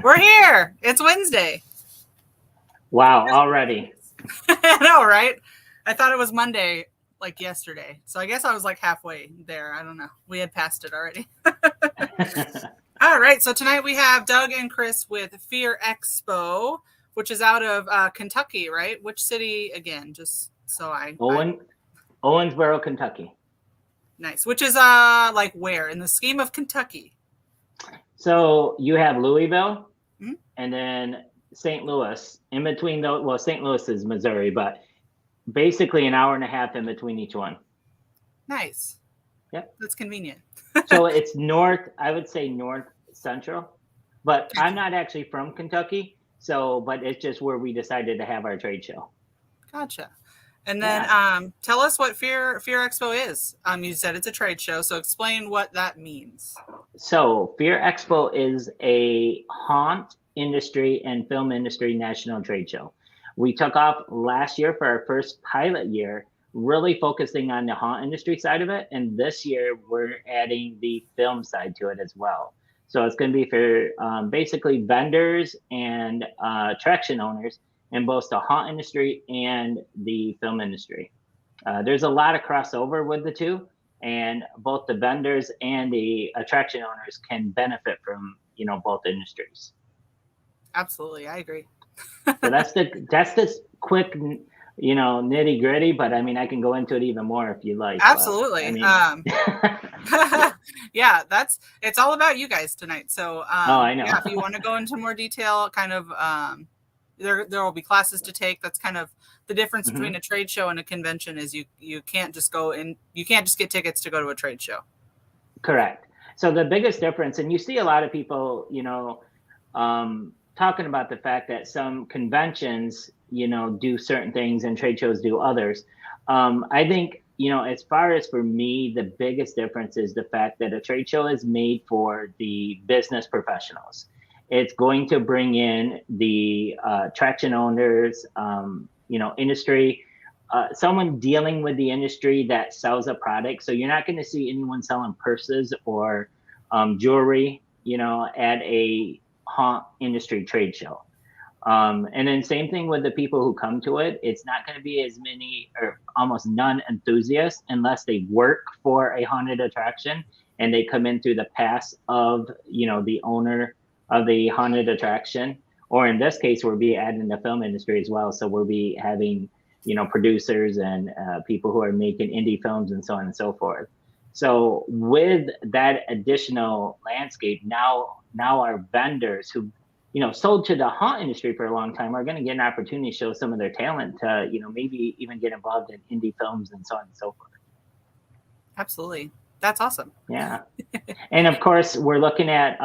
We're here. It's Wednesday. Wow, already. I know, right? I thought it was Monday like yesterday. So I guess I was like halfway there. I don't know. We had passed it already. All right. So tonight we have Doug and Chris with Fear Expo, which is out of Kentucky, right? Which city again? Just so Owensboro, Kentucky. Nice. Which is like where in the scheme of Kentucky? So you have Louisville and then St. Louis. In between those, well, St. Louis is Missouri, but basically an hour and a half in between each one. Nice. Yep. That's convenient. So it's north, I would say north central, but I'm not actually from Kentucky. So, but it's just where we decided to have our trade show. Gotcha. And then tell us what Fear Expo is. You said it's a trade show, so explain what that means. So Fear Expo is a haunt industry and film industry national trade show. We took off last year for our first pilot year, really focusing on the haunt industry side of it. And this year we're adding the film side to it as well. So it's going to be for basically vendors and attraction owners in both the haunt industry and the film industry. There's a lot of crossover with the two, and both the vendors and the attraction owners can benefit from, both industries. Absolutely, I agree. So that's the quick, nitty gritty, but I mean, I can go into it even more if you like. Absolutely. Yeah, it's all about you guys tonight. So, I know. Yeah, if you want to go into more detail, kind of, there will be classes to take. That's kind of the difference between a trade show and a convention is you can't just go in, you can't just get tickets to go to a trade show. Correct. So the biggest difference, and you see a lot of people, talking about the fact that some conventions, do certain things and trade shows do others. I think, as far as for me, the biggest difference is the fact that a trade show is made for the business professionals. It's going to bring in the attraction owners, industry, someone dealing with the industry that sells a product. So you're not going to see anyone selling purses or jewelry, at a haunt industry trade show. And then same thing with the people who come to it. It's not going to be as many or almost none enthusiasts unless they work for a haunted attraction and they come in through the pass of, the owner of the haunted attraction. Or in this case, we'll be adding the film industry as well. So we'll be having, producers and people who are making indie films and so on and so forth. So with that additional landscape, now our vendors who, sold to the haunt industry for a long time are going to get an opportunity to show some of their talent to, maybe even get involved in indie films and so on and so forth. Absolutely. That's awesome. Yeah. And of course, we're looking at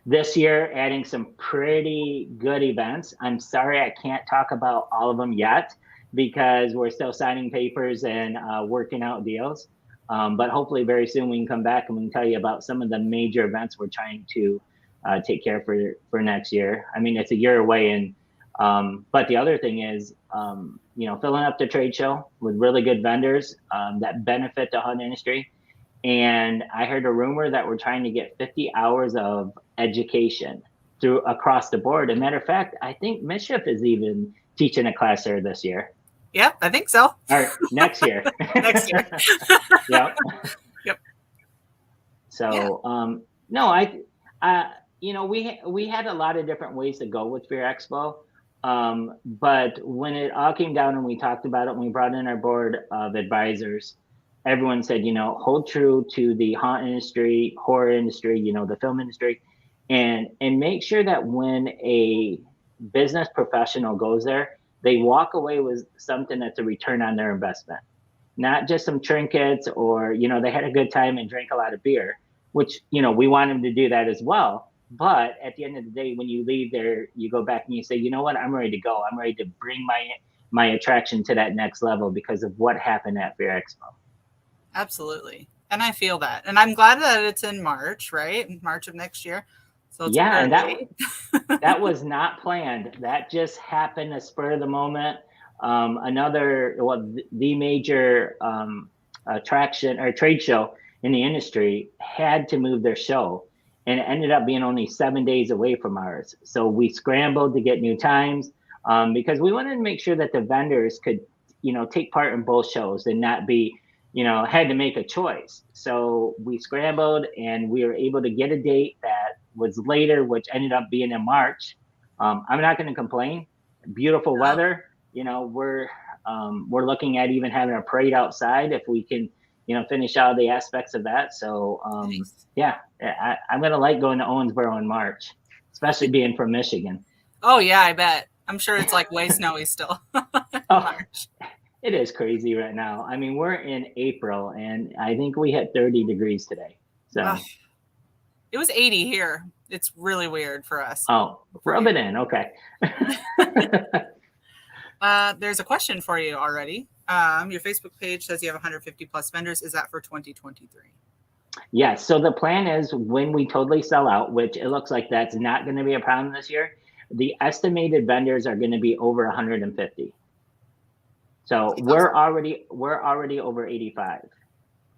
this year adding some pretty good events. I'm sorry I can't talk about all of them yet because we're still signing papers and working out deals. But hopefully very soon we can come back and we can tell you about some of the major events we're trying to take care for next year. I mean, it's a year away, and but the other thing is, filling up the trade show with really good vendors that benefit the hunt industry. And I heard a rumor that we're trying to get 50 hours of education across the board. As a matter of fact, I think Mischief is even teaching a class there this year. Yep, I think so. Or next year. Next year. Yep. Yep. So, we had a lot of different ways to go with Fear Expo. But when it all came down and we talked about it, and we brought in our board of advisors, everyone said, hold true to the haunt industry, horror industry, the film industry, and make sure that when a business professional goes there, they walk away with something that's a return on their investment, not just some trinkets or, they had a good time and drank a lot of beer, which, we want them to do that as well. But at the end of the day, when you leave there, you go back and you say, you know what, I'm ready to go. I'm ready to bring my attraction to that next level because of what happened at Fear Expo. Absolutely. And I feel that. And I'm glad that it's in March, right? In March of next year. So it's and that was not planned. That just happened a spur of the moment. The major attraction or trade show in the industry had to move their show. and it ended up being only 7 days away from ours. So we scrambled to get new times, because we wanted to make sure that the vendors could, take part in both shows and not be, had to make a choice. So we scrambled and we were able to get a date that was later, which ended up being in March. I'm not going to complain. Beautiful Oh, weather. We're looking at even having a parade outside if we can, finish all the aspects of that. So nice. yeah, I'm gonna like going to Owensboro in March, especially being from Michigan. Oh yeah, I bet. I'm sure it's like way snowy still in Oh, March. it is crazy right now. I mean, we're in April, and I think we hit 30 degrees today. Ugh, So, it was 80 here. It's really weird for us oh, for rub it April. in. Okay. There's a question for you already. Your Facebook page says you have 150 plus vendors. Is that for 2023? Yeah. So the plan is when we totally sell out, which it looks like that's not going to be a problem this year. The estimated vendors are going to be over 150. So That's we're awesome. already over 85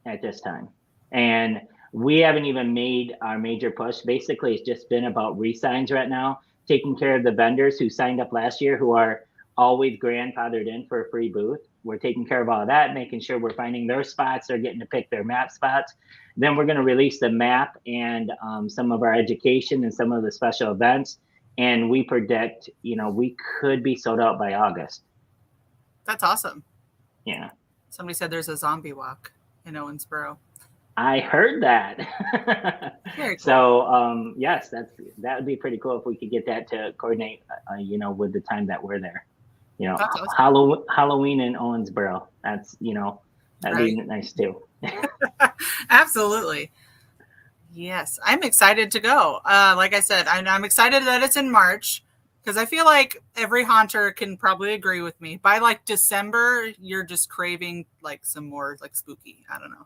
at this time. And we haven't even made our major push. Basically, it's just been about re-signs right now, taking care of the vendors who signed up last year who are always grandfathered in for a free booth. We're taking care of all that, making sure we're finding their spots. They're getting to pick their map spots. Then we're going to release the map and some of our education and some of the special events. And we predict, we could be sold out by August. That's awesome. Yeah. Somebody said there's a zombie walk in Owensboro. I heard that. Very cool. So yes, that would be pretty cool if we could get that to coordinate, with the time that we're there. That's awesome. Halloween in Owensboro. That'd be Right. nice too. Absolutely. Yes, I'm excited to go. Like I said, I'm excited that it's in March because I feel like every haunter can probably agree with me. By like December, you're just craving like some more like spooky. I don't know.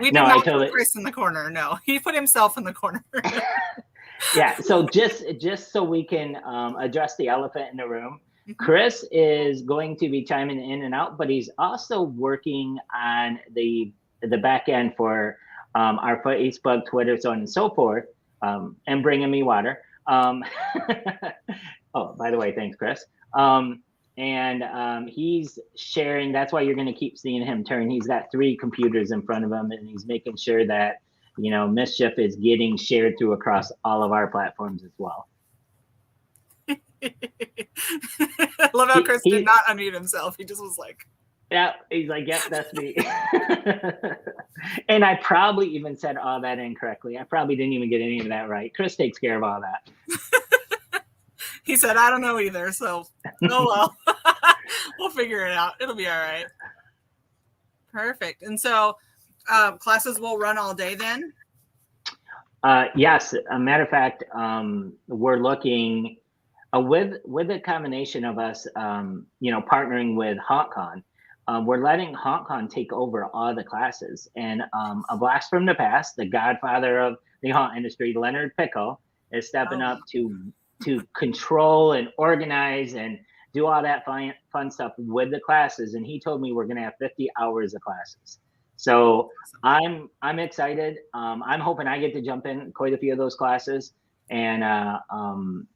We No, did I not put totally. Chris in the corner. No, he put himself in the corner. Yeah. So just so we can address the elephant in the room, Mhm. Chris is going to be chiming in and out, but he's also working on the back end for our Facebook, Twitter, so on and so forth, and bringing me water. Oh, by the way, thanks, Chris. And he's sharing. That's why you're going to keep seeing him turn. He's got 3 computers in front of him, and he's making sure that Mischief is getting shared through across all of our platforms as well. I love how Chris did He not unmute himself. He just was like, Yeah, he's like, yep, that's me. And I probably even said all that incorrectly. I probably didn't even get any of that right. Chris takes care of all that. he said, I don't know either. So, oh well. We'll figure it out. It'll be all right. Perfect. And so classes will run all day then? Yes, a matter of fact, we're looking with a combination of us, partnering with HauntCon. We're letting HauntCon take over all the classes, and a blast from the past, the godfather of the haunt industry, Leonard Pickle, is stepping Oh, up to control and organize and do all that fun stuff with the classes. And he told me we're going to have 50 hours of classes. So awesome. I'm excited. I'm hoping I get to jump in quite a few of those classes, and having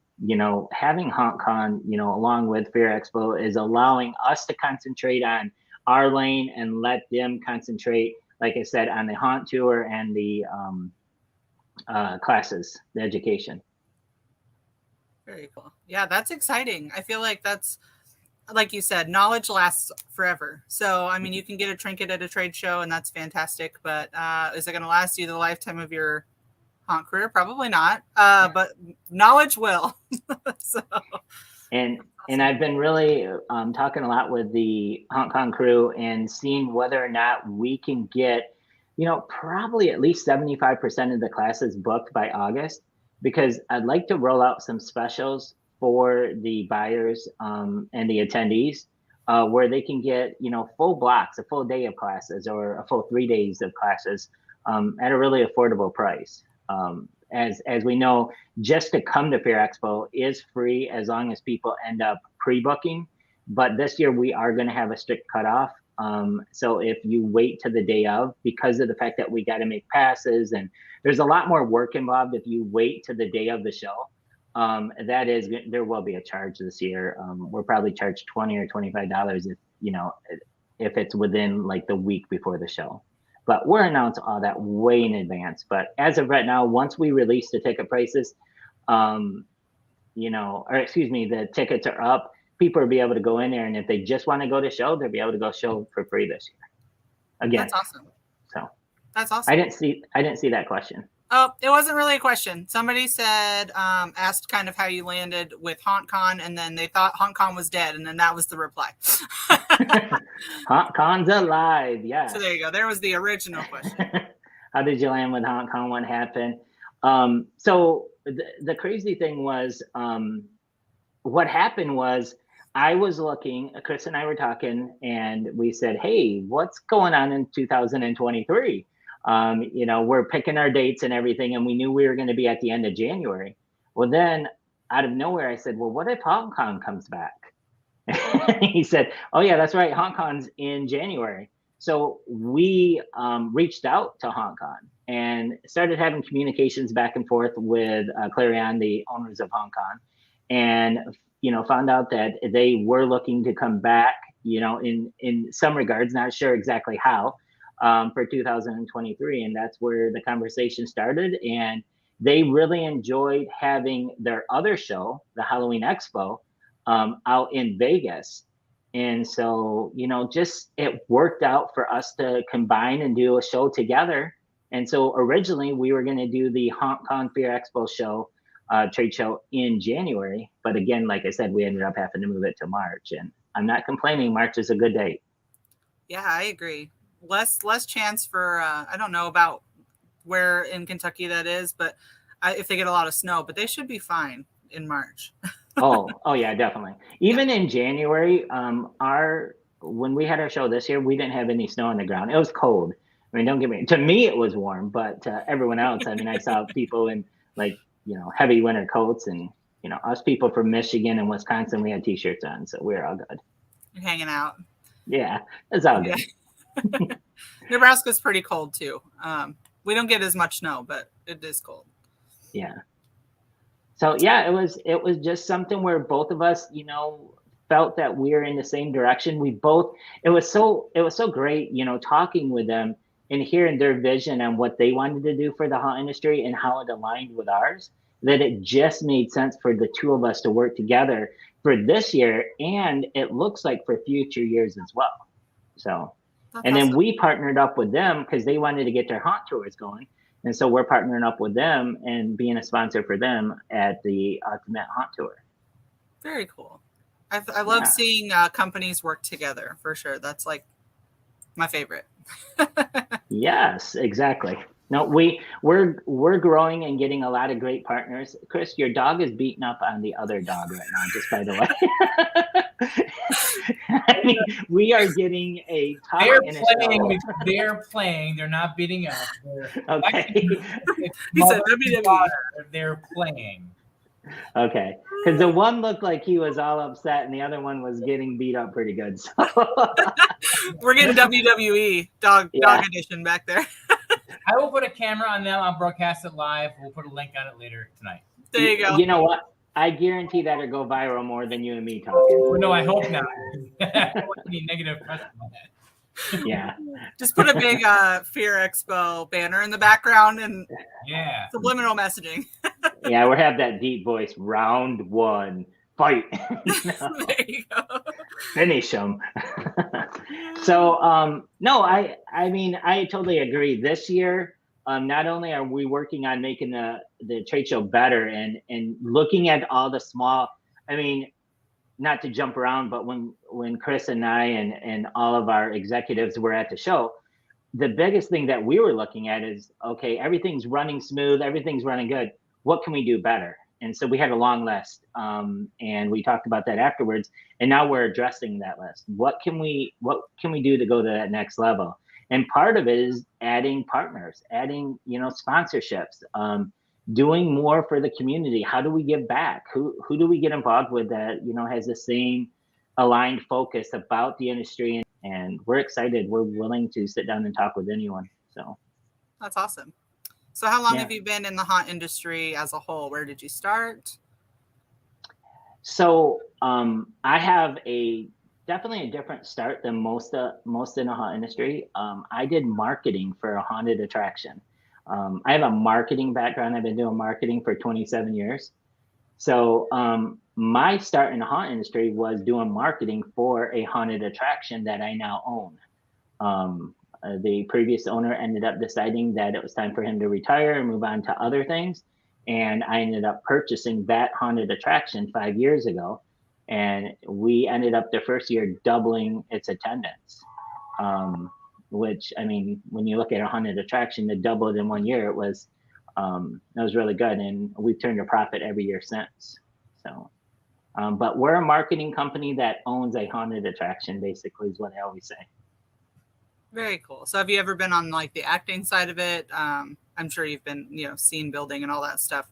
HauntCon, along with Fear Expo, is allowing us to concentrate on our lane and let them concentrate, like I said, on the haunt tour and the classes, the education. Very cool. Yeah, that's exciting. I feel like that's, like you said, knowledge lasts forever. So, I mean, you can get a trinket at a trade show and that's fantastic, but is it going to last you the lifetime of your haunt career? Probably not. But knowledge will. So, And I've been really talking a lot with the HauntCon crew and seeing whether or not we can get, probably at least 75% of the classes booked by August, because I'd like to roll out some specials for the buyers and the attendees, where they can get, full blocks, a full day of classes or a full 3 days of classes at a really affordable price. As we know, just to come to Fair Expo is free as long as people end up pre-booking. But this year we are going to have a strict cutoff. So if you wait to the day of, because of the fact that we got to make passes and there's a lot more work involved, if you wait to the day of the show, there will be a charge this year. We're probably charged $20 or $25 if it's within like the week before the show. But we're announcing all that way in advance. But as of right now, once we release the ticket prices, the tickets are up. People will be able to go in there, and if they just want to go to show, they'll be able to go show for free this year. Again, That's awesome. So that's awesome. I didn't see that question. Oh, it wasn't really a question. Somebody said, asked kind of how you landed with HauntCon, and then they thought HauntCon was dead, and then that was the reply. HauntCon's alive, yeah. So there you go. There was the original question. How did you land with HauntCon? What happened? So the crazy thing was, what happened was I was looking, Chris and I were talking, and we said, hey, what's going on in 2023? We're picking our dates and everything, and we knew we were going to be at the end of January. Well, then out of nowhere, I said, well, what if HauntCon comes back? He said, oh, yeah, that's right. HauntCon's in January. So we reached out to HauntCon and started having communications back and forth with Clarion, the owners of HauntCon, and found out that they were looking to come back, in some regards, not sure exactly how, for 2023. And that's where the conversation started. And they really enjoyed having their other show, the Halloween Expo, out in Vegas. And so, just it worked out for us to combine and do a show together. And so originally we were going to do the HauntCon Fear Expo show, trade show in January. But again, like I said, we ended up having to move it to March. And I'm not complaining. March is a good date. Yeah, I agree. Less chance for, I don't know about where in Kentucky that is, but if they get a lot of snow, but they should be fine in March. Oh yeah, definitely. Even in January, when we had our show this year, we didn't have any snow on the ground. It was cold. I mean, don't get me, to me, it was warm, but to everyone else, I mean, I saw people in heavy winter coats, and, us people from Michigan and Wisconsin, we had t-shirts on, so we were all good. You're hanging out. Yeah, it's all good. Nebraska's pretty cold too. We don't get as much snow, but it is cold. Yeah. So yeah, it was just something where both of us, felt that we were in the same direction. It was so great, talking with them and hearing their vision on what they wanted to do for the haunt industry and how it aligned with ours, that it just made sense for the two of us to work together for this year, and it looks like for future years as well. So, and then we partnered up with them because they wanted to get their haunt tours going. And so we're partnering up with them and being a sponsor for them at the Ultimate Haunt Tour. Very cool. I love seeing companies work together, for sure. That's like my favorite. Yes, exactly. No, we're growing and getting a lot of great partners. Chris, your dog is beating up on the other dog right now, just by the way. I mean, we are getting a top They're playing. They're not beating up. Okay. He said WWE. They're playing. Okay, because the one looked like he was all upset, and the other one was getting beat up pretty good. So. We're getting WWE dog edition back there. I will put a camera on them. I'll broadcast it live. We'll put a link on it later tonight. There you go. You know what? I guarantee that'll go viral more than you and me talking. Well, no, I hope not. I don't want any negative press on that. Yeah. Just put a big Fear Expo banner in the background and subliminal messaging. Yeah, we'll have that deep voice. Round one, fight. There you go. Finish them. So, no, I mean, I totally agree. This year, not only are we working on making the trade show better and looking at all the small, I mean, not to jump around, but when Chris and I and all of our executives were at the show, the biggest thing that we were looking at is, okay, everything's running smooth, everything's running good. What can we do better? And so we had a long list, and we talked about that afterwards. And now we're addressing that list. What can we do to go to that next level? And part of it is adding partners, adding sponsorships, doing more for the community. How do we give back? Who do we get involved with that has the same aligned focus about the industry and we're excited. We're willing to sit down and talk with anyone. So that's awesome. So how long Yeah. have you been in the haunt industry as a whole? Where did you start? So I have definitely a different start than most in the haunt industry. I did marketing for a haunted attraction. I have a marketing background. I've been doing marketing for 27 years. So my start in the haunt industry was doing marketing for a haunted attraction that I now own. The previous owner ended up deciding that it was time for him to retire and move on to other things. And I ended up purchasing that haunted attraction 5 years ago. And we ended up the first year doubling its attendance. Which, I mean, when you look at a haunted attraction to double it in 1 year, it was really good. And we've turned a profit every year since. So, but we're a marketing company that owns a haunted attraction, basically, is what I always say. Very cool. So have you ever been on like the acting side of it? I'm sure you've been, scene building and all that stuff.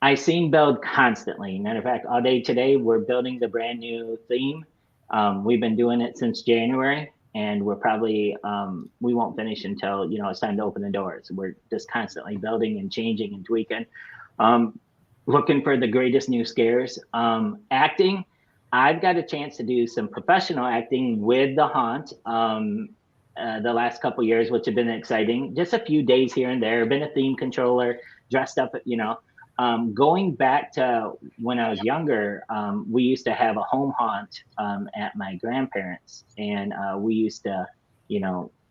I scene build constantly. Matter of fact, all day today, we're building the brand new theme. We've been doing it since January, and we're probably, we won't finish until, it's time to open the doors. We're just constantly building and changing and tweaking, looking for the greatest new scares. Acting, I've got a chance to do some professional acting with the haunt the last couple years, which have been exciting. Just a few days here and there. Been a theme controller, dressed up, going back to when I was younger, we used to have a home haunt at my grandparents', and we used to,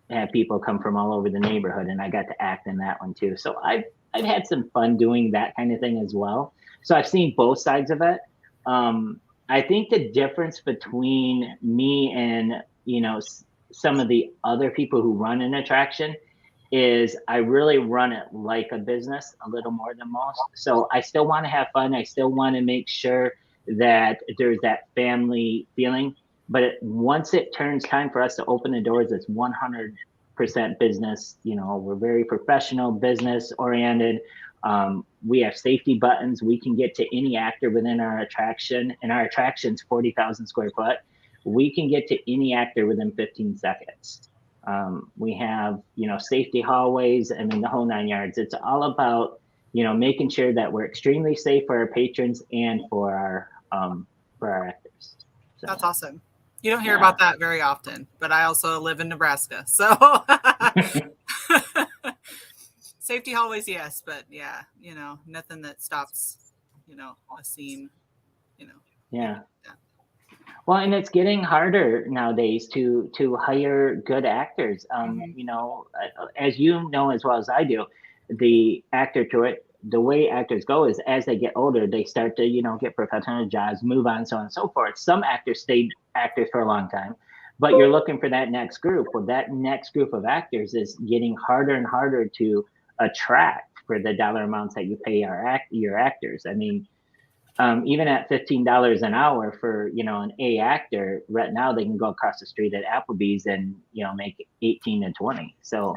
have people come from all over the neighborhood, and I got to act in that one too. So I've had some fun doing that kind of thing as well. So I've seen both sides of it. I think the difference between me and, some of the other people who run an attraction is I really run it like a business a little more than most. So I still want to have fun. I still want to make sure that there's that family feeling. But once it turns time for us to open the doors, it's 100% business. We're very professional, business oriented. We have safety buttons. We can get to any actor within our attraction, and our attraction's 40,000 square foot. We can get to any actor within 15 seconds. We have, safety hallways. I mean, the whole 9 yards. It's all about, making sure that we're extremely safe for our patrons and for our actors. So, that's awesome. You don't hear about that very often, but I also live in Nebraska, so safety hallways, yes, but yeah, nothing that stops, a scene, Yeah. Well, and it's getting harder nowadays to hire good actors. As you know as well as I do, the way actors go is as they get older, they start to get professional jobs, move on, so on and so forth. Some actors stay actors for a long time, but you're looking for that next group. Well, that next group of actors is getting harder and harder to attract for the dollar amounts that you pay your actors. I mean, even at $15 an hour for an A actor, right now they can go across the street at Applebee's and make 18 to 20. So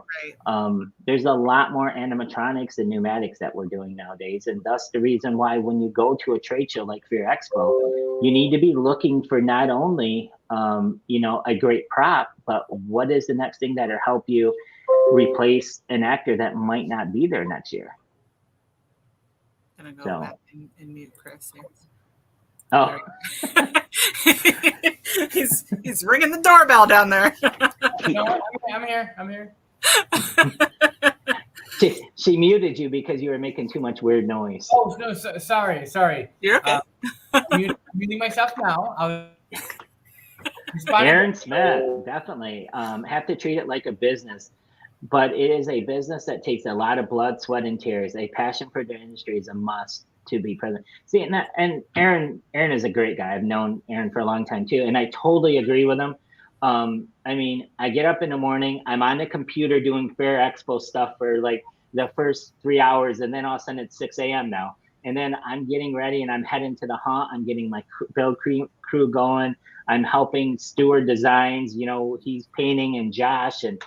there's a lot more animatronics and pneumatics that we're doing nowadays, and thus the reason why when you go to a trade show like Fear Expo, you need to be looking for not only a great prop, but what is the next thing that'll help you replace an actor that might not be there next year. I'm gonna go back and mute Chris here. Oh, he's ringing the doorbell down there. No, I'm here. She muted you because you were making too much weird noise. Oh no, sorry. You're okay. I'm muting myself now. Aaron Smith, definitely have to treat it like a business. But it is a business that takes a lot of blood, sweat, and tears. A passion for the industry is a must to be present. See, and Aaron is a great guy. I've known Aaron for a long time too, and I totally agree with him. I mean, I get up in the morning, I'm on the computer doing Fair Expo stuff for like the first 3 hours, and then all of a sudden it's 6 a.m. now. And then I'm getting ready and I'm heading to the haunt. I'm getting my build crew going. I'm helping Stewart Designs, he's painting, and Josh, and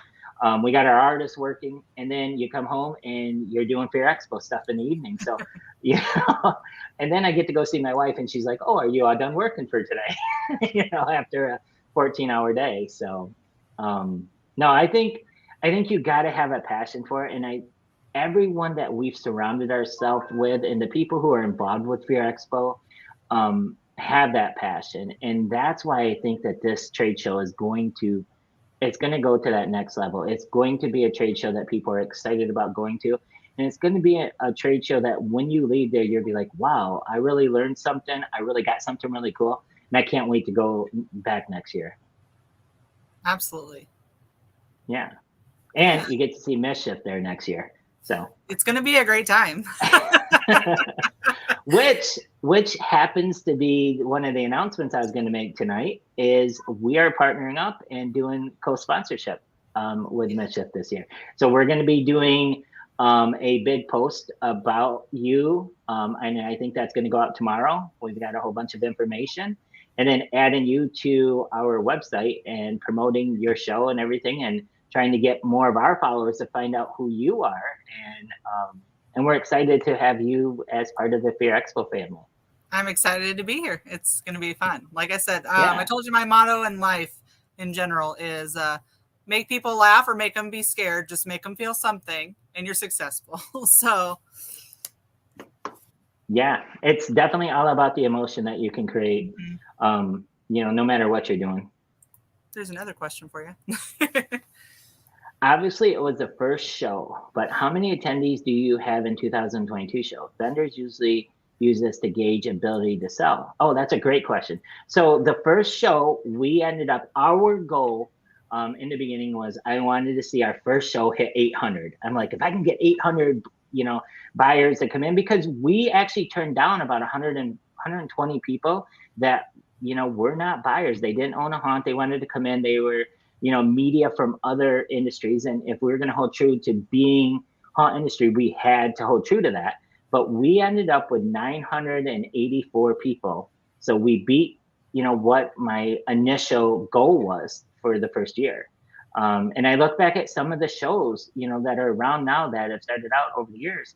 we got our artists working, and then you come home and you're doing Fair Expo stuff in the evening. So, and then I get to go see my wife, and she's like, "Oh, are you all done working for today?" After 14-hour day. So, no, I think you got to have a passion for it. And everyone that we've surrounded ourselves with and the people who are involved with Fear Expo, have that passion. And that's why I think that this trade show is it's going to go to that next level. It's going to be a trade show that people are excited about going to. And it's going to be a trade show that when you leave there, you'll be like, wow, I really learned something. I really got something really cool. And I can't wait to go back next year. Absolutely. Yeah. And you get to see Mischief there next year. So it's going to be a great time. Which happens to be one of the announcements I was going to make tonight is we are partnering up and doing co-sponsorship with Mischief this year. So we're going to be doing a big post about you. And I think that's going to go out tomorrow. We've got a whole bunch of information, and then adding you to our website and promoting your show and everything, and trying to get more of our followers to find out who you are. And we're excited to have you as part of the Fear Expo family. I'm excited to be here. It's going to be fun. Like I said, I told you my motto in life in general is make people laugh or make them be scared. Just make them feel something and you're successful. So. Yeah, it's definitely all about the emotion that you can create, no matter what you're doing. There's another question for you. Obviously, it was the first show, but how many attendees do you have in 2022 show? Vendors usually use this to gauge ability to sell. Oh, that's a great question. So the first show, we ended up, our goal in the beginning was I wanted to see our first show hit 800. I'm like, if I can get 800, buyers to come in, because we actually turned down about 120 people that, were not buyers. They didn't own a haunt. They wanted to come in. They were media from other industries. And if we were going to hold true to being haunt industry, we had to hold true to that. But we ended up with 984 people. So we beat, what my initial goal was for the first year. And I look back at some of the shows, that are around now that have started out over the years.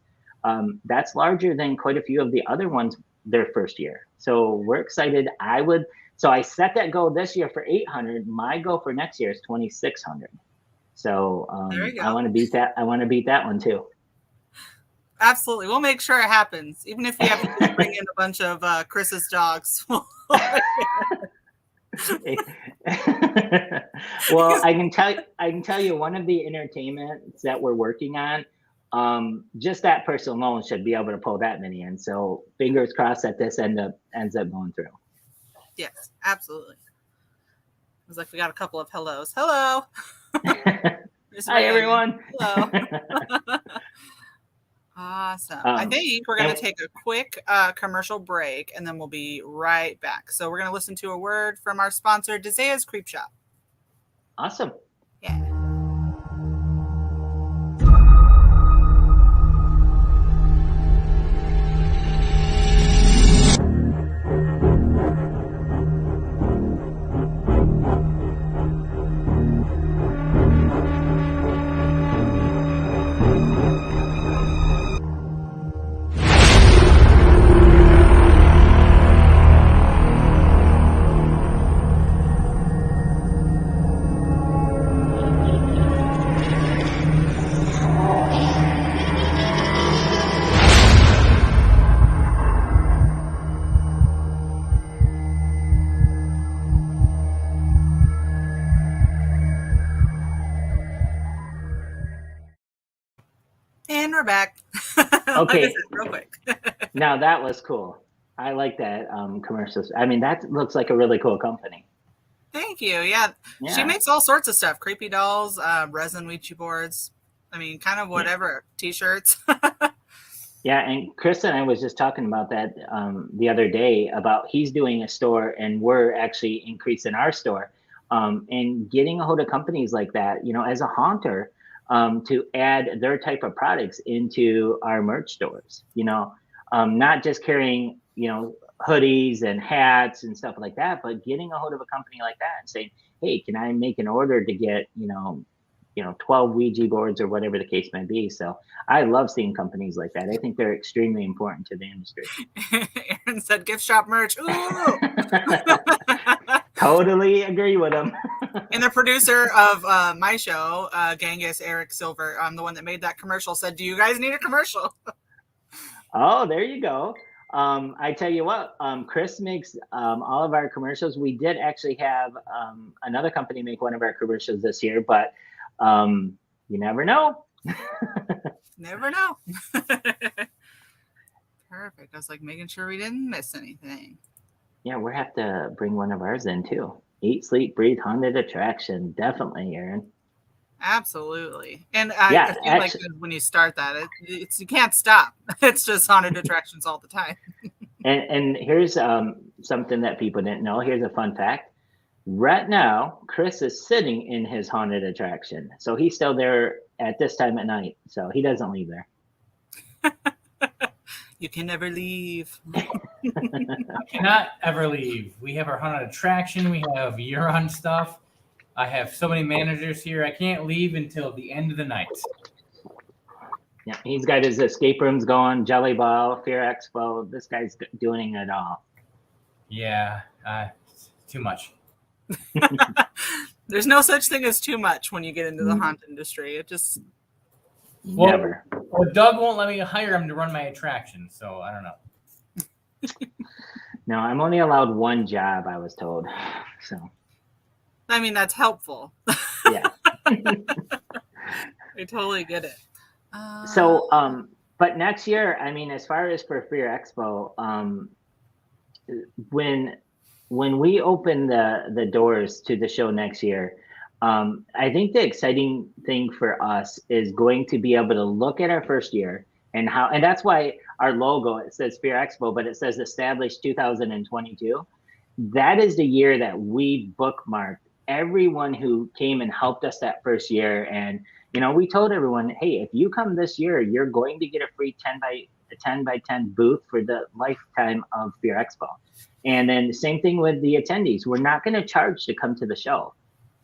That's larger than quite a few of the other ones their first year. So we're excited. So I set that goal this year for 800. My goal for next year is 2,600. So I want to beat that. I want to beat that one too. Absolutely. We'll make sure it happens. Even if we have to bring in a bunch of Chris's dogs. Well, I can tell you one of the entertainments that we're working on, just that person alone should be able to pull that many in. So fingers crossed that this ends up going through. Yes, absolutely. It was like we got a couple of hellos. Hello. Hi, everyone. Hello. Awesome. I think we're going to take a quick commercial break, and then we'll be right back. So we're going to listen to a word from our sponsor, Desea's Creep Shop. Awesome. Yeah. And we're back. Okay. Like I said, real quick. Now that was cool. I like that commercials. I mean, that looks like a really cool company. Thank you. Yeah. She makes all sorts of stuff. Creepy dolls, resin Ouija boards. I mean, kind of whatever. T-shirts. Yeah, and Chris and I was just talking about that the other day about he's doing a store and we're actually increasing our store, and getting a hold of companies like that, as a haunter, to add their type of products into our merch stores, not just carrying, hoodies and hats and stuff like that, but getting a hold of a company like that and saying, hey, can I make an order to get, 12 Ouija boards or whatever the case may be. So I love seeing companies like that. I think they're extremely important to the industry. Aaron said gift shop merch. Ooh. Totally agree with him. And the producer of my show, Genghis Eric Silver, the one that made that commercial, said, "Do you guys need a commercial?" Oh, there you go. I tell you what, Chris makes all of our commercials. We did actually have another company make one of our commercials this year, but you never know. Never know. Perfect. I was like making sure we didn't miss anything. Yeah, we'll have to bring one of ours in too. Eat, sleep, breathe, haunted attraction. Definitely, Aaron. Absolutely. And Yeah, I feel like when you start that, it's you can't stop. It's just haunted attractions all the time. And here's something that people didn't know. Here's a fun fact. Right now, Chris is sitting in his haunted attraction. So he's still there at this time at night. So he doesn't leave there. You can never leave. I cannot ever leave. We have our haunted attraction. We have year-round stuff. I have so many managers here. I can't leave until the end of the night. Yeah, he's got his escape rooms going, Jelly Ball, Fear Expo. This guy's doing it all. Yeah, too much. There's no such thing as too much when you get into the haunt industry. It just Never. Well, Doug won't let me hire him to run my attraction, so I don't know. No, I'm only allowed one job, I was told. So. I mean, that's helpful. Yeah. I totally get it. So, but next year, I mean, as far as for Fear Expo, when we open the doors to the show next year, I think the exciting thing for us is going to be able to look at our first year and that's why our logo, it says Fear Expo, but it says established 2022. That is the year that we bookmarked everyone who came and helped us that first year. And, we told everyone, hey, if you come this year, you're going to get a free 10 by 10 booth for the lifetime of Fear Expo. And then same thing with the attendees. We're not going to charge to come to the show.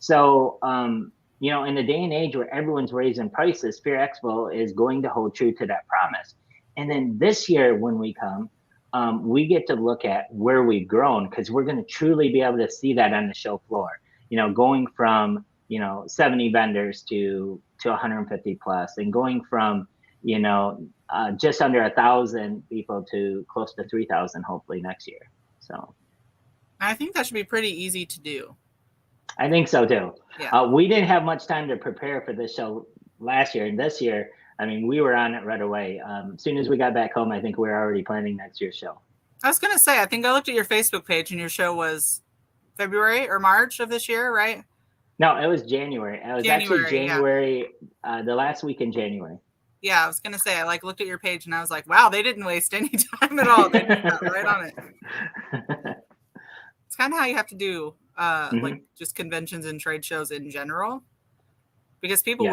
So, in the day and age where everyone's raising prices, Fear Expo is going to hold true to that promise. And then this year, when we come, we get to look at where we've grown, because we're going to truly be able to see that on the show floor. Going from 70 vendors to 150 plus, and going from just under 1,000 people to close to 3,000 hopefully next year. So I think that should be pretty easy to do. I think so too. Yeah. We didn't have much time to prepare for this show last year, and this year, I mean, we were on it right away. As soon as we got back home, I think we were already planning next year's show. I was going to say, I think I looked at your Facebook page and your show was February or March of this year, right? No, it was January. It was actually January, the last week in January. Yeah, I was going to say, I looked at your page and I was like, wow, they didn't waste any time at all. They got right on it. It's kind of how you have to do like just conventions and trade shows in general, because people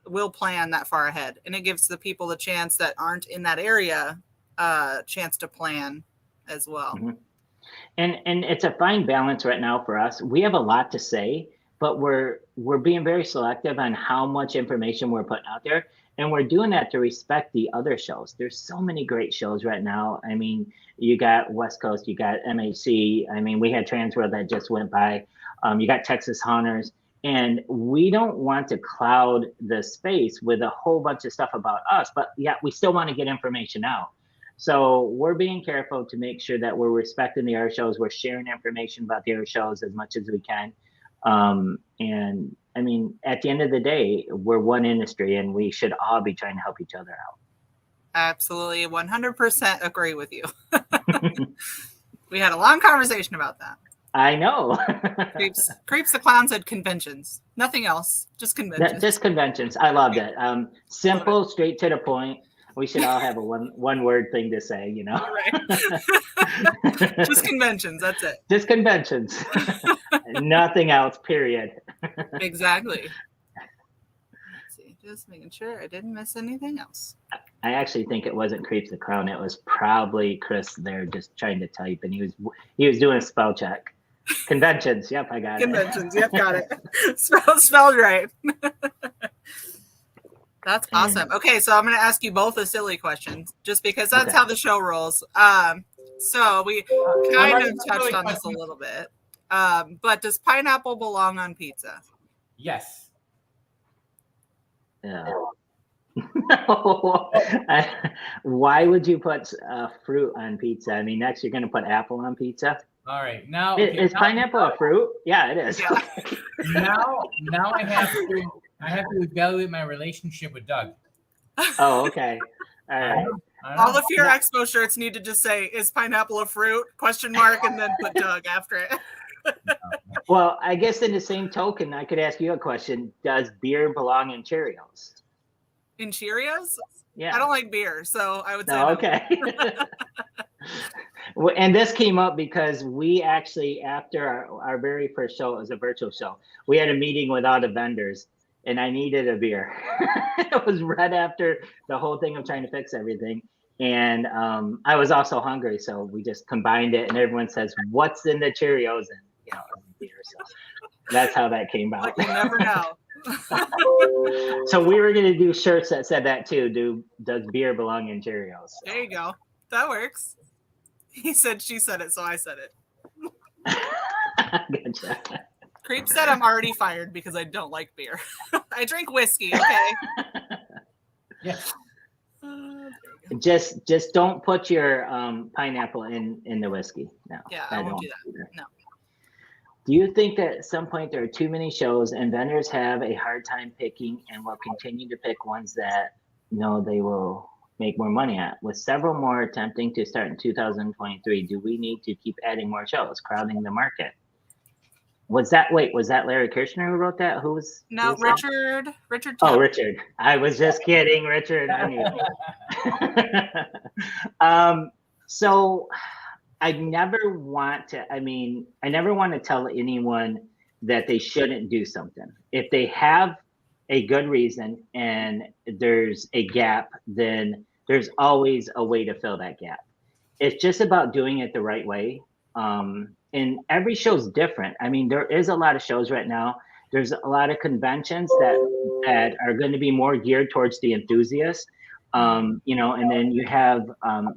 will plan that far ahead, and it gives the people the chance that aren't in that area chance to plan as well. Mm-hmm. And it's a fine balance right now for us. We have a lot to say, but we're being very selective on how much information we're putting out there. And we're doing that to respect the other shows. There's so many great shows right now. I mean, you got West Coast, you got MHC. I mean, we had Transworld that just went by. You got Texas Haunters. And we don't want to cloud the space with a whole bunch of stuff about us, but yeah, we still want to get information out. So we're being careful to make sure that we're respecting the air shows. We're sharing information about the air shows as much as we can. And I mean, at the end of the day, we're one industry and we should all be trying to help each other out. Absolutely. 100% agree with you. We had a long conversation about that. I know. Creeps the Clown said conventions. Nothing else. Just conventions. Just conventions. I loved it. Simple, straight to the point. We should all have a one word thing to say, Right. Just conventions. That's it. Just conventions. Nothing else, period. Exactly. Let's see. Just making sure I didn't miss anything else. I actually think it wasn't Creeps the Clown. It was probably Chris there just trying to type, and he was doing a spell check. Conventions. Yep, I got Conventions. Yep, got it. Spelled right. That's awesome. Okay, so I'm going to ask you both a silly question, just because that's how the show rolls. So we kind of touched on this a little bit. But does pineapple belong on pizza? Yes. Yeah. No. Why would you put fruit on pizza? I mean, next you're going to put apple on pizza. All right. Now, Is pineapple a fruit? Yeah, it is. Yeah. now I have to evaluate my relationship with Doug. Oh, okay. All right. All the Fear Expo shirts need to just say, "Is pineapple a fruit?" ? And then put Doug after it. Well, I guess in the same token, I could ask you a question. Does beer belong in Cheerios? In Cheerios? Yeah. I don't like beer, so I would say No, okay. Well, and this came up because we actually, after our very first show, it was a virtual show, we had a meeting with all the vendors, and I needed a beer. It was right after the whole thing of trying to fix everything. And I was also hungry, so we just combined it, and everyone says, "What's in the Cheerios?" And it was beer. So that's how that came out. Like, we'll never know. So we were going to do shirts that said that too. Does beer belong in Cheerios? So. There you go. That works. He said, she said it, so I said it. Gotcha. Creep said I'm already fired because I don't like beer. I drink whiskey, okay? Yeah. Just don't put your pineapple in the whiskey. No. Yeah, I won't do that. Either. No. Do you think that at some point there are too many shows and vendors have a hard time picking and will continue to pick ones that they will make more money at? With several more attempting to start in 2023, do we need to keep adding more shows, crowding the market? Was that Larry Kirshner who wrote that? No, Richard. Richard. Oh, Richard. I was just kidding, Richard. I knew. So I never want to tell anyone that they shouldn't do something. If they have a good reason and there's a gap, then there's always a way to fill that gap. It's just about doing it the right way. And every show's different. I mean, there is a lot of shows right now. There's a lot of conventions that are going to be more geared towards the enthusiasts. And then you have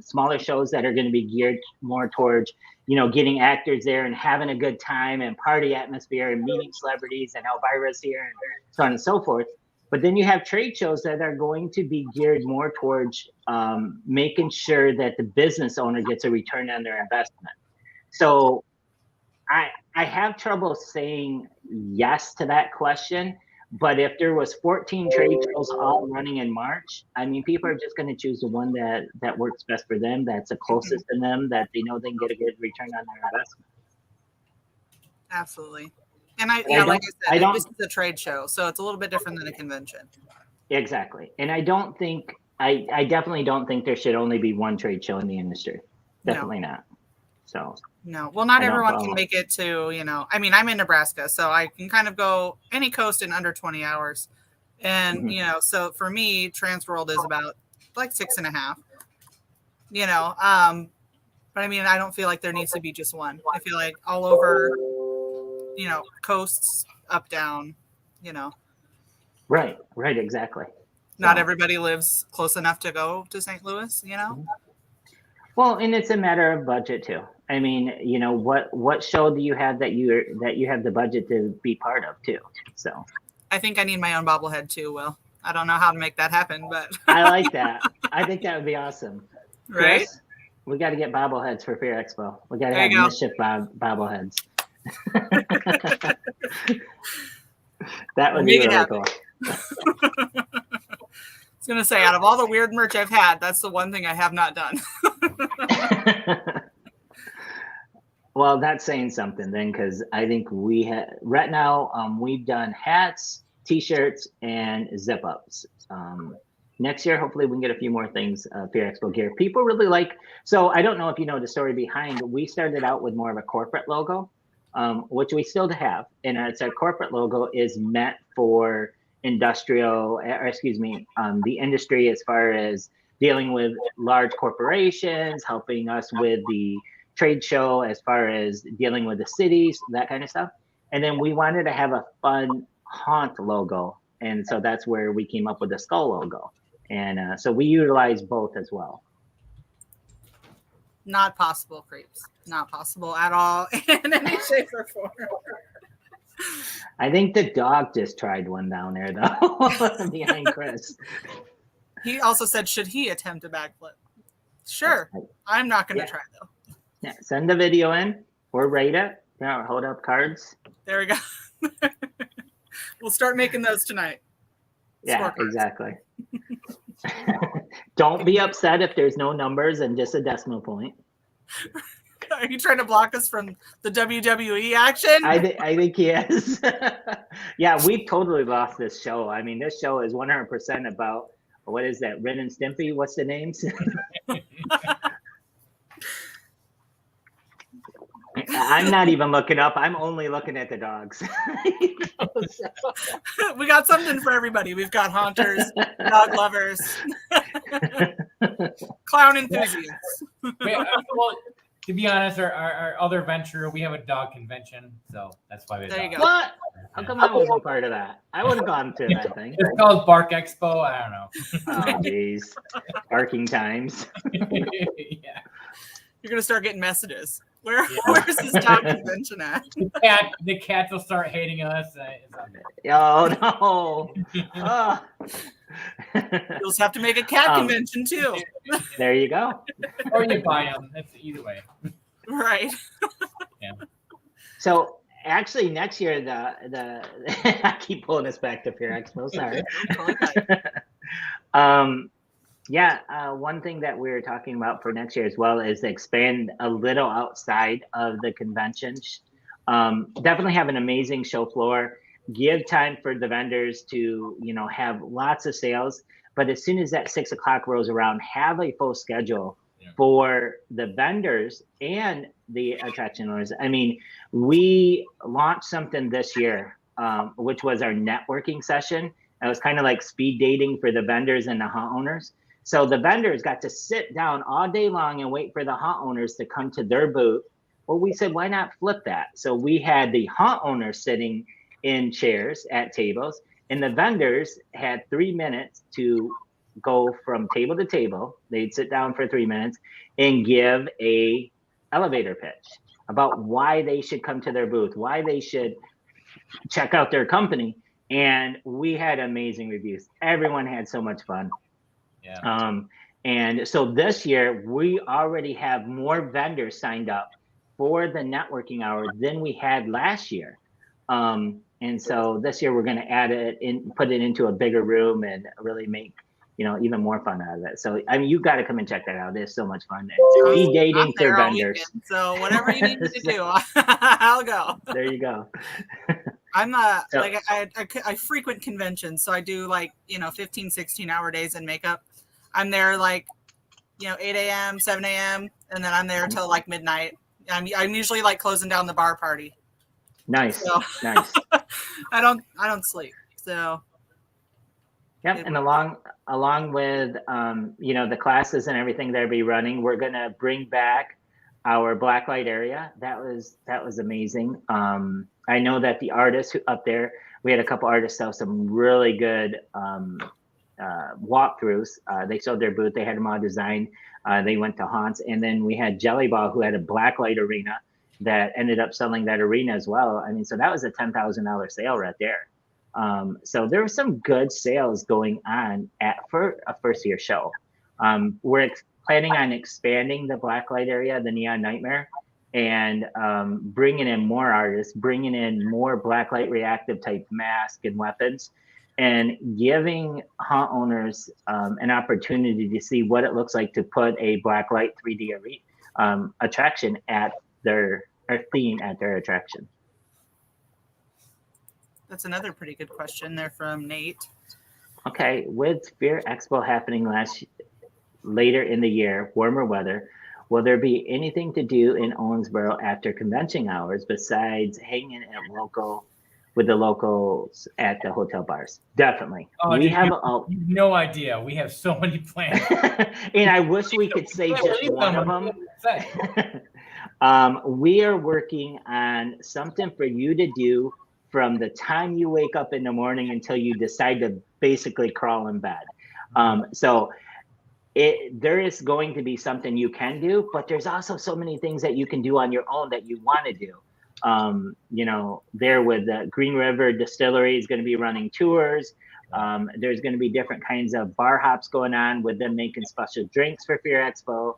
smaller shows that are going to be geared more towards, getting actors there and having a good time and party atmosphere and meeting celebrities and Elvira's here and so on and so forth. But then you have trade shows that are going to be geared more towards making sure that the business owner gets a return on their investment. So I have trouble saying yes to that question. But if there was 14 trade shows all running in March, I mean, people are just going to choose the one that works best for them, that's the closest to them, that they know they can get a good return on their investment. Absolutely. And like I said, this is a trade show, so it's a little bit different than a convention. Exactly. And I definitely don't think there should only be one trade show in the industry. Definitely not. So. No, well, not everyone can make it to, I mean, I'm in Nebraska, so I can kind of go any coast in under 20 hours. And, so for me, Transworld is about like 6.5, but I mean, I don't feel like there needs to be just one. I feel like all over, coasts, up, down, Right, exactly. Not everybody lives close enough to go to St. Louis, Well, and it's a matter of budget too. I mean, what show do you have that you have the budget to be part of too? So I think I need my own bobblehead too, Will. I don't know how to make that happen, but I like that. I think that would be awesome. Right? Chris, we got to get bobbleheads for Fear Expo. We got to have Mischief bobbleheads. That would be really cool. I was going to say, out of all the weird merch I've had, that's the one thing I have not done. Well, that's saying something then, because I think right now we've done hats, t-shirts, and zip-ups. Next year, hopefully we can get a few more things, Fear Expo gear. People really like, so I don't know if you know the story behind, we started out with more of a corporate logo, which we still have. And it's a corporate logo is meant for the industry as far as dealing with large corporations, helping us with the trade show as far as dealing with the cities, that kind of stuff. And then we wanted to have a fun haunt logo. And so that's where we came up with the skull logo. And so we utilize both as well. Not possible, creeps. Not possible at all in any shape or form. I think the dog just tried one down there, though, behind Chris. He also said, should he attempt a backflip? Sure. I'm not going to try, though. Yeah, send the video in or rate it. Yeah, hold up cards. There we go. We'll start making those tonight. Yeah, exactly. Don't be upset if there's no numbers and just a decimal point. Are you trying to block us from the WWE action? I think he is. Yeah, we've totally lost this show. I mean, this show is 100% about, what is that, Ren and Stimpy? What's the names? I'm not even looking up. I'm only looking at the dogs. We got something for everybody. We've got haunters, dog lovers, clown enthusiasts. Well, to be honest, our other venture, we have a dog convention, so that's why we. There you go. What? How come I wasn't part of that? I would have gone to that thing. It's called Bark Expo. I don't know. Oh, jeez. Barking times. Yeah. You're gonna start getting messages. Where's this dog convention at? The cats will start hating us. Oh no! Oh. You'll just have to make a cat convention too. There you go. Or you buy them. That's either way. Right. Yeah. So actually, next year the I keep pulling us back to Fear Expo. Sorry. One thing that we were talking about for next year as well is to expand a little outside of the convention. Definitely have an amazing show floor. Give time for the vendors to, have lots of sales. But as soon as that 6 o'clock rolls around, have a full schedule for the vendors and the attraction owners. I mean, we launched something this year, which was our networking session. It was kind of like speed dating for the vendors and the haunt owners. So the vendors got to sit down all day long and wait for the haunt owners to come to their booth. Well, we said, why not flip that? So we had the haunt owners sitting in chairs at tables, and the vendors had 3 minutes to go from table to table. They'd sit down for 3 minutes and give a elevator pitch about why they should come to their booth, why they should check out their company. And we had amazing reviews. Everyone had so much fun. Yeah. And so this year, we already have more vendors signed up for the networking hour than we had last year. And so this year we're going to add it in, put it into a bigger room and really make, even more fun out of it. So, I mean, you got to come and check that out. It's so much fun. Speed dating for vendors. Weekend, so whatever you need me to do, I'll go. There you go. I'm I frequent conventions. So I do 15, 16-hour days in makeup. I'm there 8 a.m., 7 a.m. And then I'm there till midnight. I'm usually closing down the bar party. Nice. So, nice. I don't sleep. So. Yep. And along with, the classes and everything that'll be running, we're going to bring back our blacklight area. That was amazing. I know that the artists up there, we had a couple artists sell some really good walkthroughs. They showed their booth. They had them all designed. They went to haunts. And then we had Jellyball, who had a blacklight arena that ended up selling that arena as well. I mean, so that was a $10,000 sale right there. So there were some good sales going on for a first year show. We're planning on expanding the blacklight area, the Neon Nightmare, and bringing in more artists, bringing in more blacklight reactive type masks and weapons, and giving haunt owners an opportunity to see what it looks like to put a blacklight 3D attraction at their theme at their attraction. That's another pretty good question there from Nate. Okay, with Fear Expo happening later in the year, warmer weather, will there be anything to do in Owensboro after convention hours besides hanging with the locals at the hotel bars? Definitely. We have no idea. We have so many plans. And I wish we could say just one of them. We are working on something for you to do from the time you wake up in the morning until you decide to basically crawl in bed. So there is going to be something you can do, but there's also so many things that you can do on your own that you want to do. There with the Green River Distillery is going to be running tours. There's going to be different kinds of bar hops going on with them making special drinks for Fear Expo.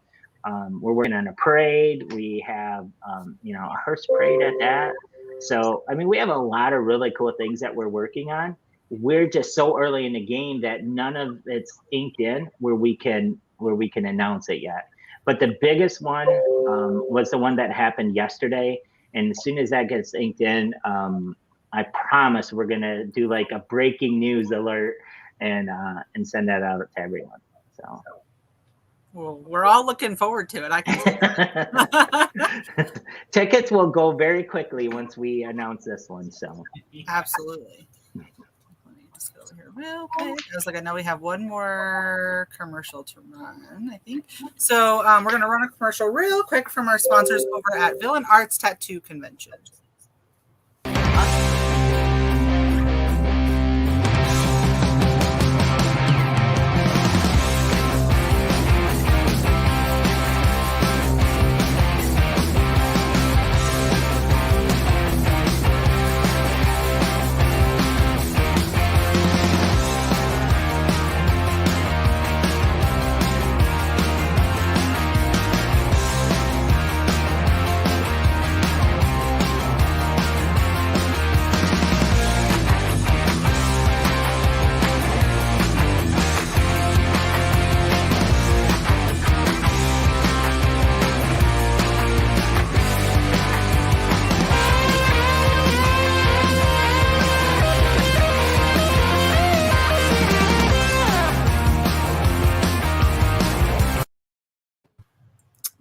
We're working on a parade. We have, a hearse parade at that. So, I mean, we have a lot of really cool things that we're working on. We're just so early in the game that none of it's inked in where we can announce it yet. But the biggest one was the one that happened yesterday. And as soon as that gets inked in, I promise we're gonna do like a breaking news alert and send that out to everyone. So. Well, we're all looking forward to it. I can see that. Tickets will go very quickly once we announce this one. So. Absolutely. Let me just go over here real quick. I was like, I know we have one more commercial to run, I think. So we're going to run a commercial real quick from our sponsors over at Villain Arts Tattoo Convention.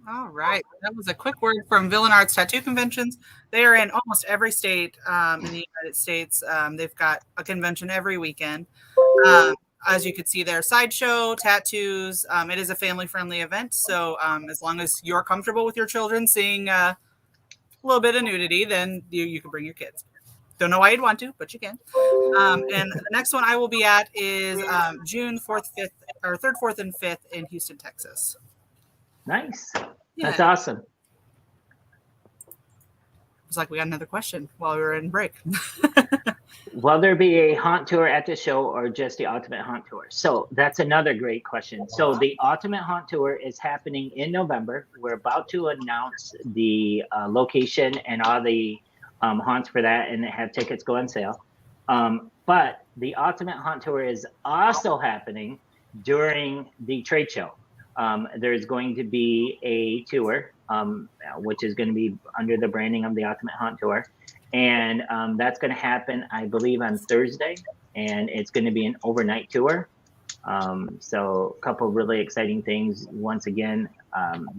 All right. That was a quick word from Villain Arts Tattoo Conventions. They are in almost every state in the United States. They've got a convention every weekend. As you can see there, sideshow, tattoos. It is a family-friendly event. So as long as you're comfortable with your children seeing a little bit of nudity, then you can bring your kids. Don't know why you'd want to, but you can. And the next one I will be at is June 4th, 5th, or 3rd, 4th, and 5th in Houston, Texas. Nice. Yeah. That's awesome. It's like we got another question while we were in break. Will there be a haunt tour at the show or just the Ultimate Haunt Tour? So that's another great question. So the Ultimate Haunt Tour is happening in November. We're about to announce the location and all the haunts for that and have tickets go on sale. But the Ultimate Haunt Tour is also happening during the trade show. There's going to be a tour, which is going to be under the branding of the Ultimate Haunt Tour. And that's going to happen, I believe, on Thursday. And it's going to be an overnight tour. So a couple of really exciting things. Once again,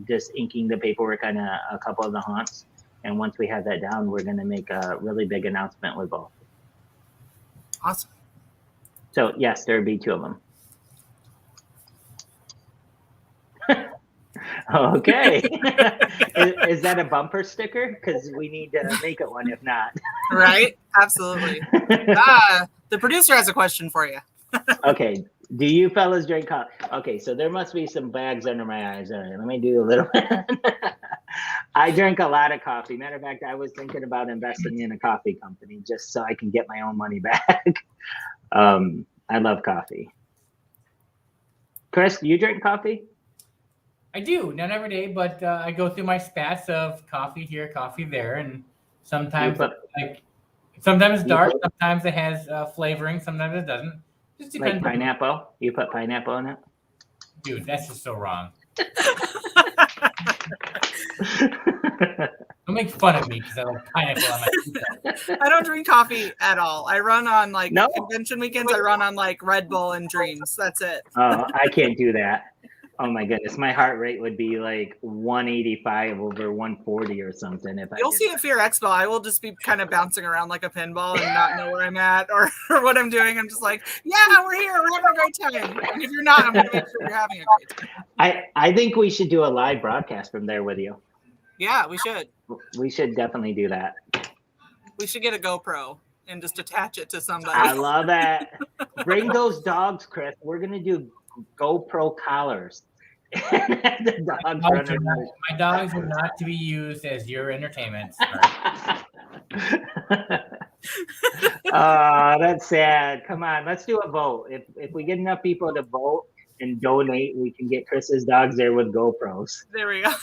just inking the paperwork on a couple of the haunts. And once we have that down, we're going to make a really big announcement with both. Awesome. So, yes, there will be 2 of them. Okay. is that a bumper sticker? Because we need to make it one if not. Right? Absolutely. The producer has a question for you. Okay. Do you fellas drink coffee? Okay, so there must be some bags under my eyes. All right, let me do a little bit. I drink a lot of coffee. Matter of fact, I was thinking about investing in a coffee company just so I can get my own money back. I love coffee. Chris, do you drink coffee? I do, not every day, but I go through my spats of coffee here, coffee there, and sometimes sometimes it's dark, sometimes it has flavoring, sometimes it doesn't. Just depends. Like pineapple? You put pineapple in it? Dude, that's just so wrong. Don't make fun of me because I like pineapple on my pizza. I don't drink coffee at all. I run on convention weekends. I run on Red Bull and Dreams. That's it. Oh, I can't do that. Oh my goodness, my heart rate would be 185 over 140 or something. You'll see at Fear Expo, I will just be kind of bouncing around like a pinball and not know where I'm at or what I'm doing. I'm just like, yeah, we're here, we're having a great time. And if you're not, I'm going to make sure you're having a great time. I think we should do a live broadcast from there with you. Yeah, we should. We should definitely do that. We should get a GoPro and just attach it to somebody. I love that. Bring those dogs, Chris. We're going to do GoPro collars. The dogs running around. My dogs are not to be used as your entertainment. That's sad. Come on, let's do a vote. If we get enough people to vote and donate, we can get Chris's dogs there with GoPros. There we go.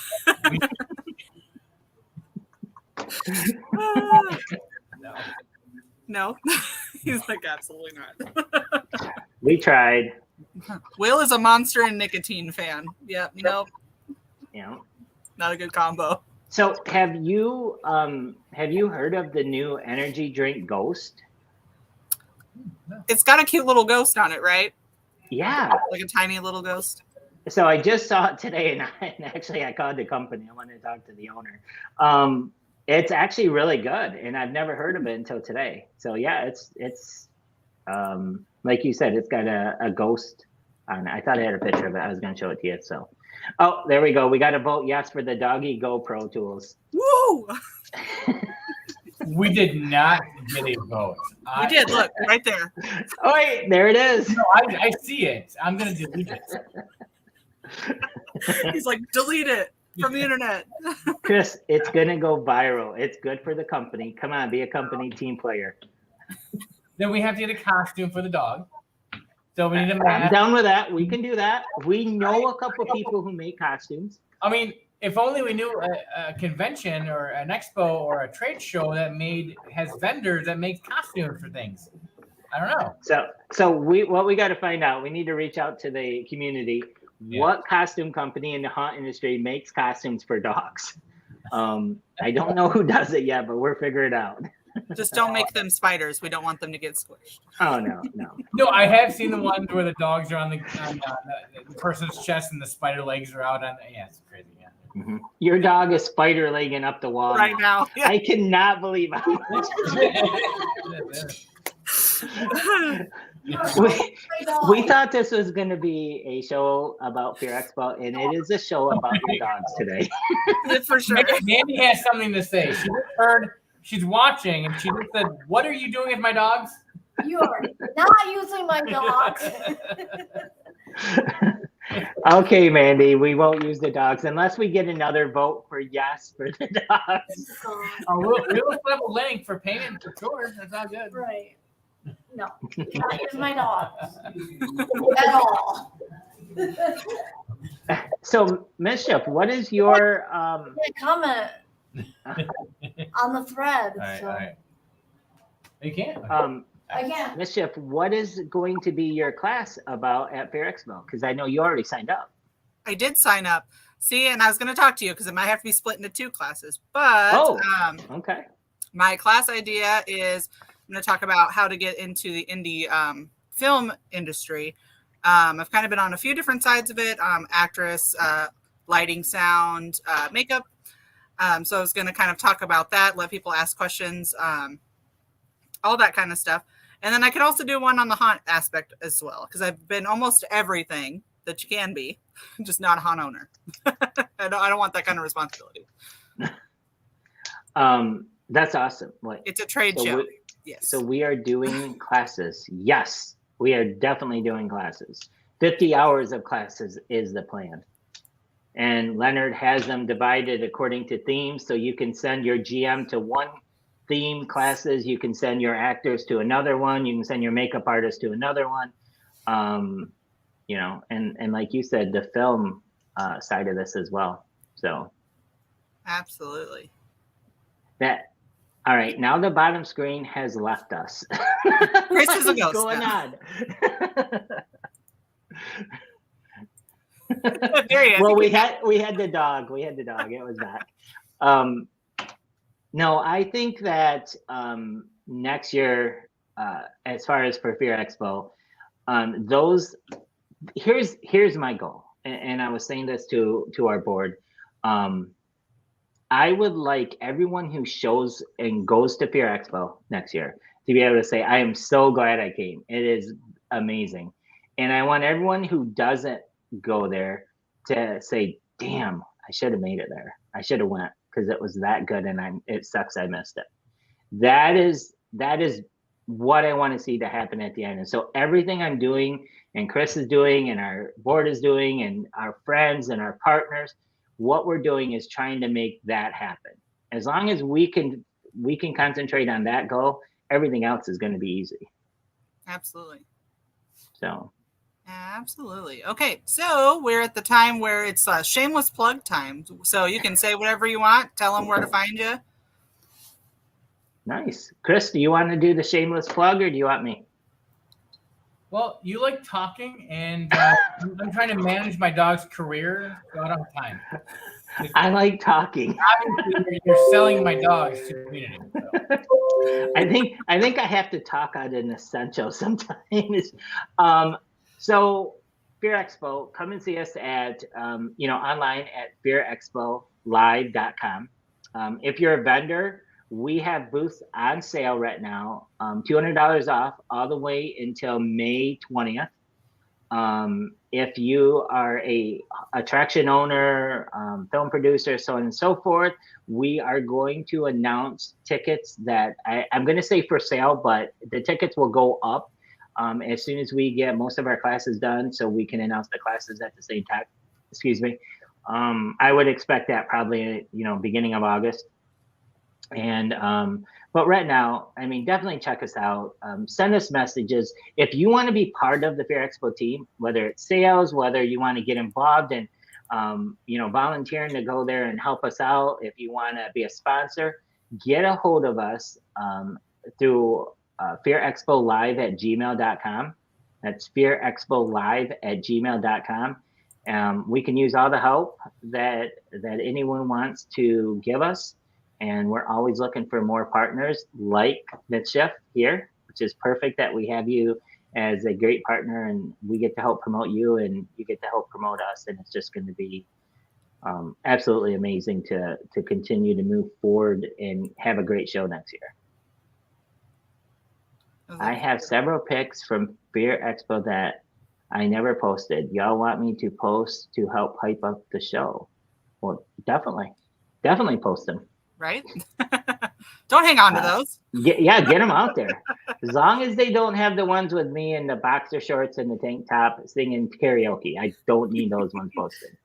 No. He's like, absolutely not. We tried. Will is a Monster and nicotine fan. Yep. Nope. Yeah. Not a good combo. So have you heard of the new energy drink Ghost? It's got a cute little ghost on it, right? Yeah. Like a tiny little ghost. So I just saw it today, and actually I called the company. I wanted to talk to the owner. It's actually really good, and I've never heard of it until today. So yeah, it's like you said, it's got a ghost on it. I thought I had a picture of it. I was going to show it to you. So, oh, there we go. We got to vote yes for the doggy GoPro tools. Woo! We did not get a vote. We did. Look, right there. Oh, wait, there it is. No, I see it. I'm going to delete it. He's like, delete it from the internet. Chris, it's going to go viral. It's good for the company. Come on, be a company team player. Then we have to get a costume for the dog. So we need a mask. I'm down with that. We can do that. We know a couple people who make costumes. I mean, if only we knew a convention or an expo or a trade show that has vendors that make costumes for things. I don't know. So what we got to find out, we need to reach out to the community. Yeah. What costume company in the hunt industry makes costumes for dogs? I don't know who does it yet, but we're figuring it out. Just don't make them spiders. We don't want them to get squished. Oh, no. No, I have seen the ones where the dogs are on the person's chest and the spider legs are out on. Yeah, it's crazy. Yeah. Mm-hmm. Your dog is spider legging up the wall right now. Yeah. I cannot believe how much. we thought this was going to be a show about Fear Expo, and it is a show about your dogs today. For sure. Mandy has something to say. She just heard. She's watching, and she just said, "What are you doing with my dogs?" You are not using my dogs. Okay, Mandy, we won't use the dogs unless we get another vote for yes for the dogs. We'll put up a link for payment for tours. That's not good. Right. No, not use my dogs at all. So, Mischief, what is your comment on the thread? All right. You can't. I can't. Mischief, what is going to be your class about at Fear Expo? Because I know you already signed up. I did sign up. See, and I was going to talk to you because it might have to be split into two classes. But okay. My class idea is I'm going to talk about how to get into the indie film industry. I've kind of been on a few different sides of it, actress, lighting, sound, makeup. So I was going to kind of talk about that, let people ask questions, all that kind of stuff. And then I could also do one on the haunt aspect as well, because I've been almost everything that you can be, just not a haunt owner. I don't want that kind of responsibility. That's awesome. It's a trade show. Yes. So we are doing classes. Yes, we are definitely doing classes. 50 hours of classes is the plan. And Leonard has them divided according to themes. So you can send your GM to one theme classes. You can send your actors to another one. You can send your makeup artist to another one. And like you said, the film side of this as well. So. Absolutely. All right, now the bottom screen has left us. Chris is a ghost. What's going on? There he is. Well, we had the dog. It was back. No, I think that next year, as far as for Fear Expo, here's my goal, and I was saying this to our board. I would like everyone who shows and goes to Fear Expo next year to be able to say, I am so glad I came. It is amazing. And I want everyone who doesn't go there to say, damn, I should have made it there. I should have went because it was that good and it sucks I missed it. That is what I want to see to happen at the end. And so everything I'm doing and Chris is doing and our board is doing and our friends and our partners, what we're doing is trying to make that happen. As long as we can concentrate on that goal, everything else is going to be easy. Absolutely. So. Absolutely. Okay, so we're at the time where it's shameless plug time. So you can say whatever you want. Tell them where to find you. Nice. Chris, do you want to do the shameless plug or do you want me? Well, you like talking, and I'm trying to manage my dog's career, so I don't have time. I like talking. Obviously, you're selling my dogs to the community. So. I think I have to talk on an essential sometimes. So Fear Expo, come and see us at online at fearexpolive.com. If you're a vendor, we have booths on sale right now, $200 off all the way until May 20th. If you are a attraction owner, film producer, so on and so forth, we are going to announce tickets that I'm going to say for sale, but the tickets will go up as soon as we get most of our classes done, so we can announce the classes at the same time. Excuse me. I would expect that probably, beginning of August. And but right now, I mean, definitely check us out. Send us messages if you want to be part of the Fear Expo team, whether it's sales, whether you want to get involved in volunteering to go there and help us out. If you want to be a sponsor, get a hold of us through fearexpolive@gmail.com. That's fearexpolive@gmail.com. We can use all the help that anyone wants to give us. And we're always looking for more partners like Mischiefs here, which is perfect that we have you as a great partner and we get to help promote you and you get to help promote us. And it's just going to be absolutely amazing to continue to move forward and have a great show next year. I have several pics from Fear Expo that I never posted. Y'all want me to post to help hype up the show? Well, definitely post them. Right? Don't hang on to those. Get them out there. As long as they don't have the ones with me in the boxer shorts and the tank top singing karaoke. I don't need those ones posted.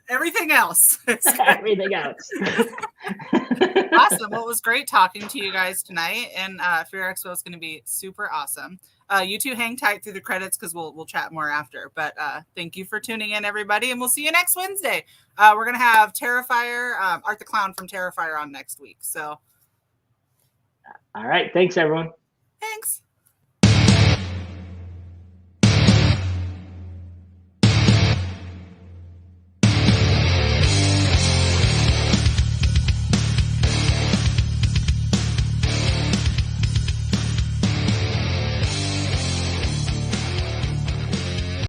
Everything else. Everything else. Awesome. Well, it was great talking to you guys tonight. And Fear Expo is going to be super awesome. You two hang tight through the credits because we'll chat more after. But thank you for tuning in, everybody. And we'll see you next Wednesday. We're going to have Terrifier, Art the Clown from Terrifier on next week. So. All right. Thanks, everyone. Thanks.